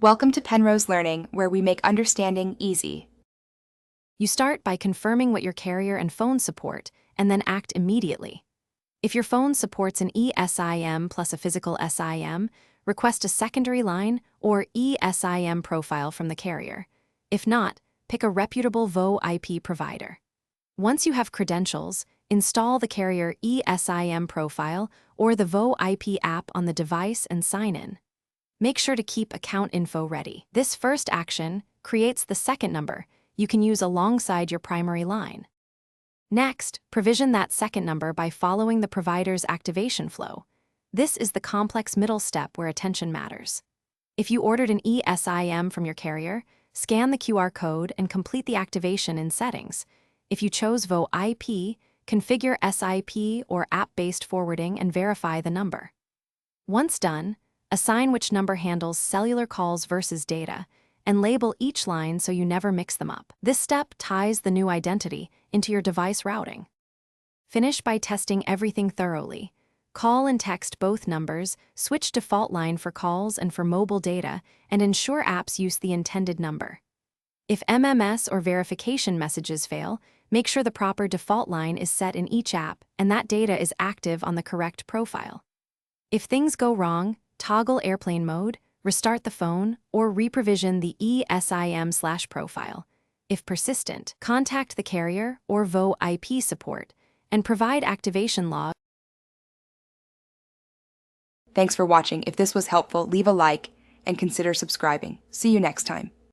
Welcome to Penrose Learning, where we make understanding easy. You start by confirming what your carrier and phone support, and then act immediately. If your phone supports an ESIM plus a physical SIM, request a secondary line or ESIM profile from the carrier. If not, pick a reputable VoIP provider. Once you have credentials, install the carrier ESIM profile or the VoIP app on the device and sign in. Make sure to keep account info ready. This first action creates the second number you can use alongside your primary line. Next, provision that second number by following the provider's activation flow. This is the complex middle step where attention matters. If you ordered an ESIM from your carrier, scan the QR code and complete the activation in Settings. If you chose VoIP, configure SIP or app-based forwarding and verify the number. Once done, assign which number handles cellular calls versus data, and label each line so you never mix them up. This step ties the new identity into your device routing. Finish by testing everything thoroughly. Call and text both numbers, switch default line for calls and for mobile data, and ensure apps use the intended number. If MMS or verification messages fail, make sure the proper default line is set in each app and that data is active on the correct profile. If things go wrong, toggle airplane mode, restart the phone, or reprovision the ESIM/profile. If persistent, contact the carrier or VoIP support and provide activation log. Thanks for watching. If this was helpful, leave a like and consider subscribing. See you next time.